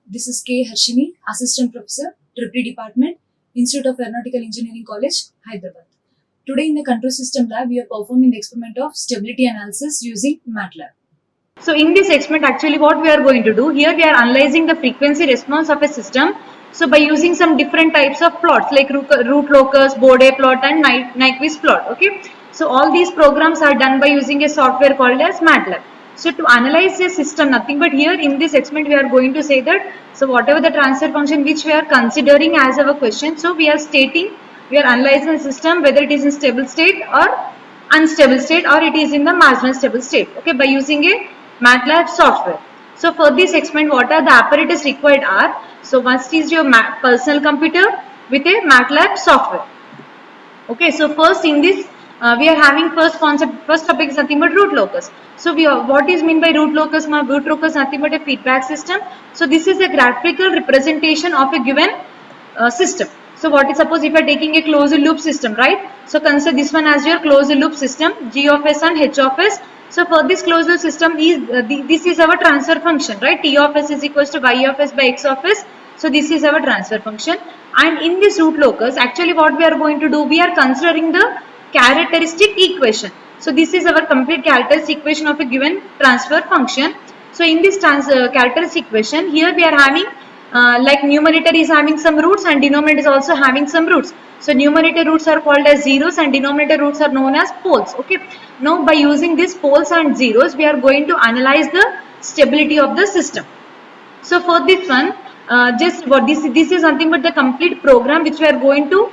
This is K. Harshini, Assistant Professor, Tripoli Department, Institute of Aeronautical Engineering College, Hyderabad. Today in the Control System Lab, we are performing the experiment of stability analysis using MATLAB. So in this experiment, actually what we are going to do, here we are analyzing the frequency response of a system. So by using some different types of plots like root locus, Bode plot and Nyquist plot. Okay. So all these programs are done by using a software called as MATLAB. So to analyze a system, nothing but here in this experiment we are going to say that, so whatever the transfer function which we are considering as our question, so we are stating, we are analyzing the system whether it is in stable state or unstable state or it is in the marginal stable state, okay, by using a MATLAB software. So for this experiment, what are the apparatus required are, so first is your personal computer with a MATLAB software. Okay, so first in this we are having first topic is nothing but root locus. So what is mean by root locus? Root locus nothing but a feedback system. So this is a graphical representation of a given system. So what is, suppose if you are taking a closed loop system, right? So consider this one as your closed loop system, G of S and H of S. So for this closed loop system is this is our transfer function, right? T of S is equals to Y of S by X of S. So this is our transfer function, and in this root locus actually what we are going to do, we are considering the characteristic equation. So this is our complete characteristic equation of a given transfer function. So in this characteristic equation, here we are having like numerator is having some roots and denominator is also having some roots. So numerator roots are called as zeros and denominator roots are known as poles. Okay. Now by using these poles and zeros, we are going to analyze the stability of the system. So for this one, just what this is nothing but the complete program which we are going to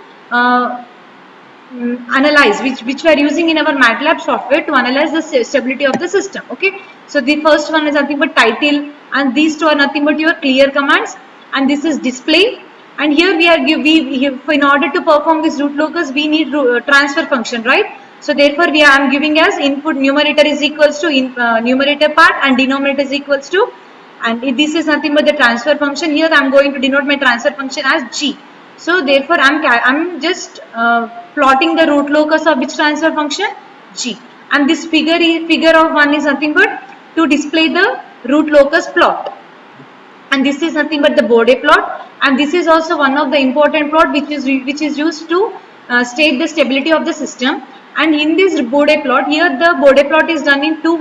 analyze, which we are using in our MATLAB software to analyze the stability of the system. Okay. So the first one is nothing but title, and these two are nothing but your clear commands, and this is display. And here we are in order to perform this root locus, we need transfer function, right? So therefore I am giving as input numerator is equals to numerator part and denominator is equals to, and this is nothing but the transfer function. Here I am going to denote my transfer function as G. So therefore I'm just plotting the root locus of which transfer function? G. And this figure of 1 is nothing but to display the root locus plot. And this is nothing but the Bode plot, and this is also one of the important plot which is used to state the stability of the system. And in this Bode plot, here the Bode plot is done in two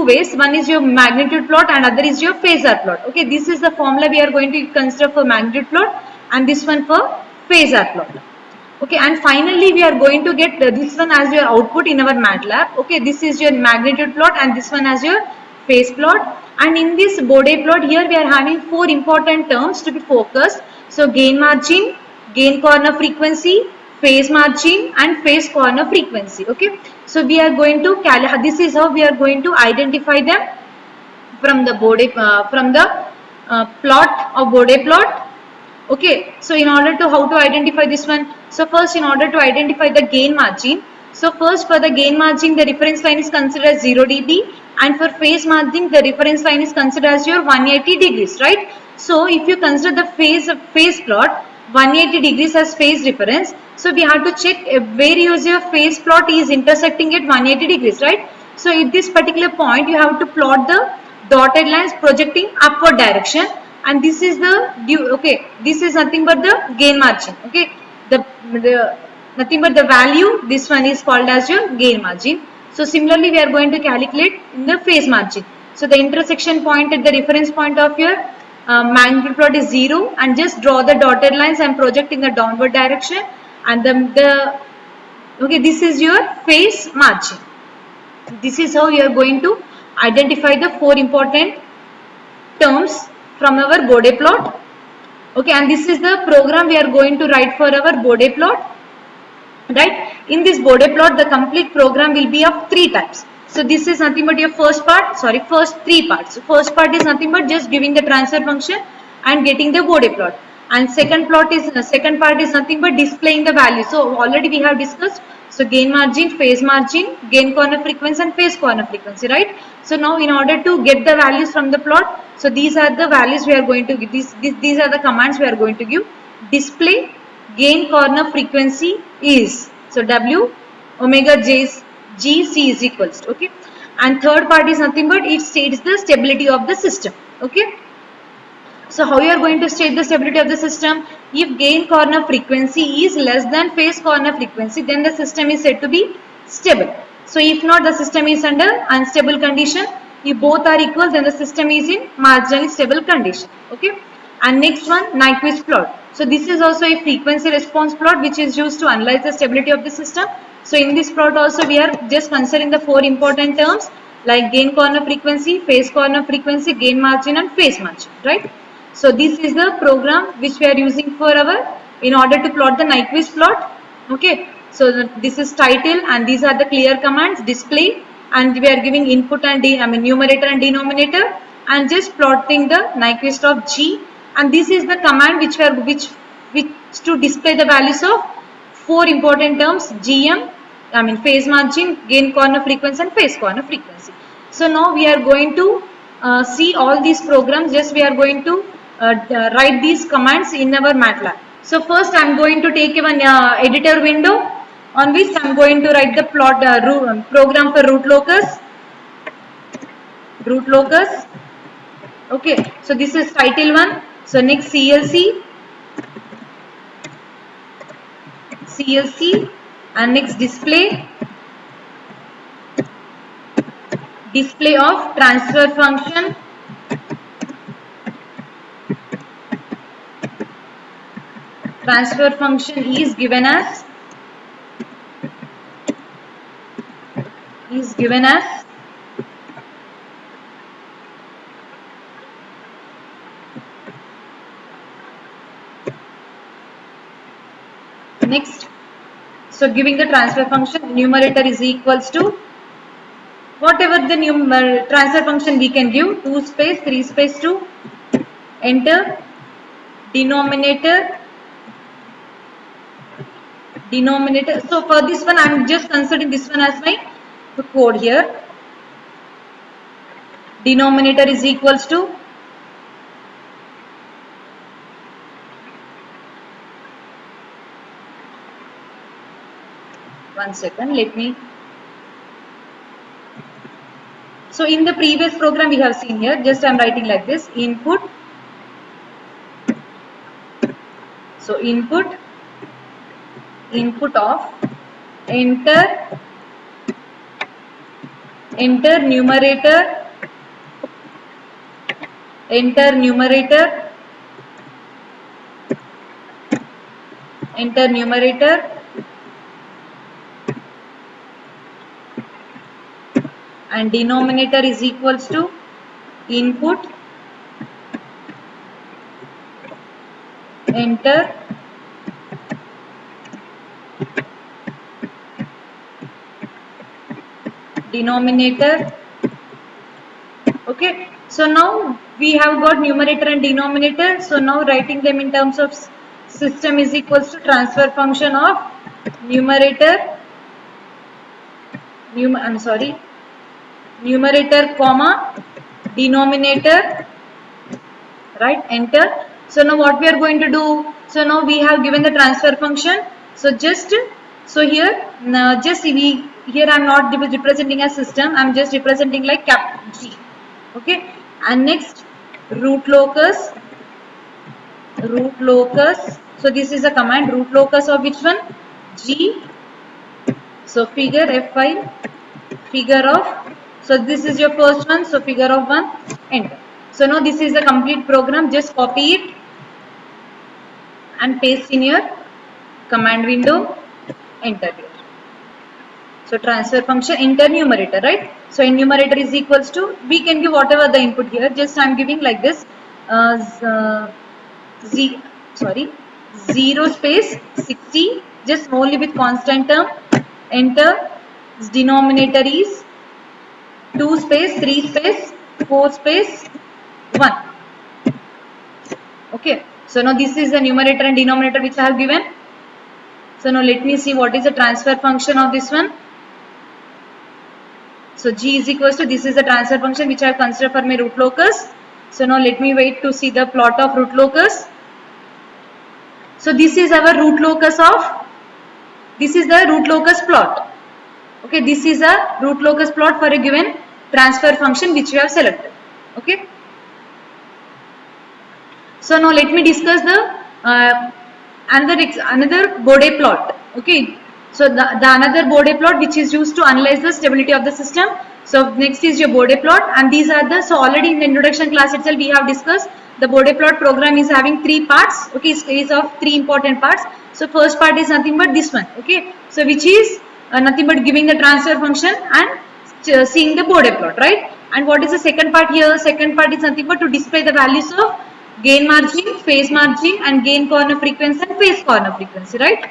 ways. One is your magnitude plot and other is your phasor plot. Okay, this is the formula we are going to consider for magnitude plot and this one for phasor plot. Okay, and finally we are going to get this one as your output in our MATLAB. Okay, this is your magnitude plot and this one as your phase plot. And in this Bode plot, here we are having four important terms to be focused. So gain margin, gain corner frequency, phase margin and phase corner frequency. Okay, so we are going to this is how we are going to identify them from the Bode plot of Bode plot. Okay, so in order to how to identify this one, so first in order to identify the gain margin, so first for the gain margin the reference line is considered as 0 dB, and for phase margin the reference line is considered as your 180 degrees, right? So if you consider the phase plot 180 degrees as phase reference, so we have to check where your phase plot is intersecting at 180 degrees, right? So at this particular point you have to plot the dotted lines projecting upward direction, and this is the okay, this is nothing but the gain margin. Okay, the nothing but the value, this one is called as your gain margin. So similarly we are going to calculate in the phase margin. So the intersection point at the reference point of your magnitude plot is 0, and just draw the dotted lines and project in the downward direction, and okay, this is your phase margin. This is how you are going to identify the four important terms from our Bode plot. Okay, and this is the program we are going to write for our Bode plot, right? In this Bode plot the complete program will be of three types. So this is nothing but your first three parts. So first part is nothing but just giving the transfer function and getting the Bode plot, and second part is nothing but displaying the value. So already we have discussed, so gain margin, phase margin, gain corner frequency and phase corner frequency, right? So now in order to get the values from the plot, so these are the values we are going to give, these are the commands we are going to give. Display gain corner frequency is, so W omega G C is equals to, okay, and third part is nothing but it states the stability of the system. Okay, So how you are going to state the stability of the system? If gain corner frequency is less than phase corner frequency, then the system is said to be stable. So if not, the system is under unstable condition. If both are equal, then the system is in marginally stable condition. Okay. And next one, Nyquist plot. So this is also a frequency response plot which is used to analyze the stability of the system. So in this plot also we are just considering the four important terms like gain corner frequency, phase corner frequency, gain margin and phase margin, right? So this is the program which we are using for our in order to plot the Nyquist plot. Okay. So this is title and these are the clear commands, display, and we are giving input and numerator and denominator and just plotting the Nyquist of G, and this is the command which to display the values of four important terms GM, phase margin, gain corner frequency and phase corner frequency. So now we are going to see all these programs. Just we are going to write these commands in our MATLAB. So first I am going to take one editor window on which I am going to write the plot program for root locus. Okay, so this is title 1. So next CLC and next display of transfer function. Transfer function is given as next. So giving the transfer function, numerator is equals to whatever the transfer function we can give, 2 space 3 space 2, enter. Denominator. So for this one I am just considering this one as my code here. Denominator is equals to one second, let me. So in the previous program we have seen here, just I am writing like this, input. So input of enter numerator, and denominator is equals to input enter denominator. Okay, so now we have got numerator and denominator. So now writing them in terms of system is equals to transfer function of numerator comma denominator, right? Enter. So now what we are going to do, so now we have given the transfer function. So here I am not representing a system, I am just representing like cap G. Okay, and next root locus. So this is a command, root locus of which one? G. So figure F5, figure of, so this is your first one, so figure of 1, enter. So now this is a complete program, just copy it and paste in your command window, enter here. So transfer function, enter numerator, right? So in numerator is equals to, we can give whatever the input here, just I am giving like this, 0 space 60, just only with constant term, enter. Denominator is 2 space 3 space 4 space 1. Okay, so now this is the numerator and denominator which I have given. So now let me see what is the transfer function of this one. So G is equals to, this is the transfer function which I have considered for my root locus. So now let me wait to see the plot of root locus. So this is our root locus of, this is the root locus plot. Okay, this is a root locus plot for a given transfer function which we have selected. Okay. So now let me discuss the another Bode plot. Okay. So the another Bode plot which is used to analyze the stability of the system. So next is your Bode plot, and these are the, so already in the introduction class itself we have discussed the Bode plot program is having 3 parts. Okay, series of 3 important parts. So first part is nothing but this one. Okay, so which is nothing but giving the transfer function and seeing the Bode plot, right? And what is the second part here? Second part is nothing but to display the values of gain margin, phase margin, and gain corner frequency and phase corner frequency, right?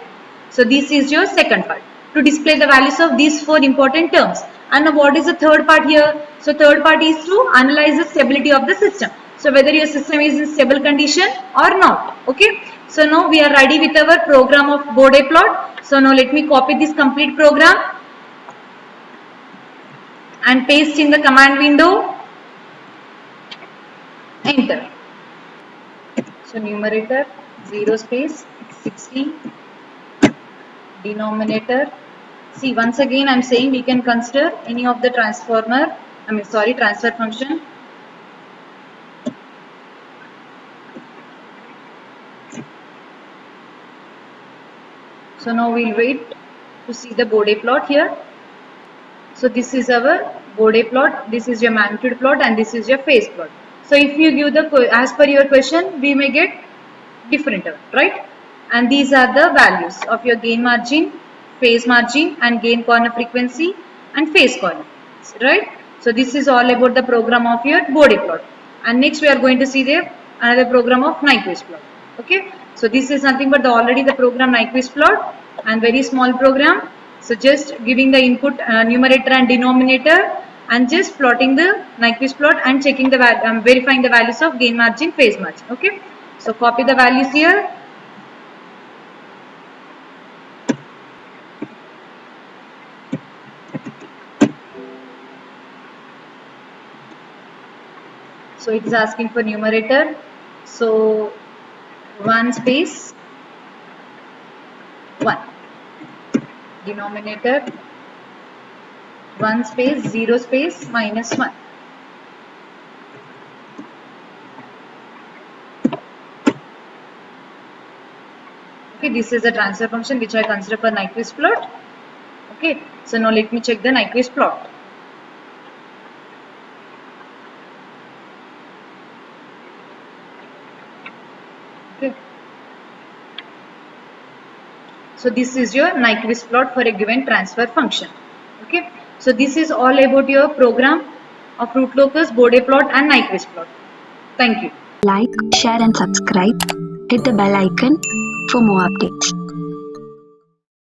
So this is your second part, to display the values of these 4 important terms. And now what is the third part here? So third part is to analyze the stability of the system. So whether your system is in stable condition or not. Okay. So now we are ready with our program of Bode plot. So now let me copy this complete program and paste in the command window. Enter. So numerator 0 space 60, denominator, see once again I am saying we can consider any of the transfer function. So now we will wait to see the Bode plot here. So this is our Bode plot, this is your magnitude plot, and this is your phase plot. So if you give the, as per your question, we may get different, right? And these are the values of your gain margin, phase margin, and gain corner frequency and phase corner, right? So this is all about the program of your Bode plot. And next we are going to see the another program of Nyquist plot. Okay, so this is nothing but already the program Nyquist plot, and very small program. So just giving the input numerator and denominator, and just plotting the Nyquist plot and checking the verifying the values of gain margin, phase margin. Okay, so copy the values here. So it is asking for numerator. So 1 space 1, denominator 1 space 0 space minus 1. Okay, this is a transfer function which I consider for Nyquist plot. Okay, so now let me check the Nyquist plot. Okay, so this is your Nyquist plot for a given transfer function. Okay, so this is all about your program of root locus, Bode plot, and Nyquist plot. Thank you. Like, share and subscribe. Hit the bell icon for more updates.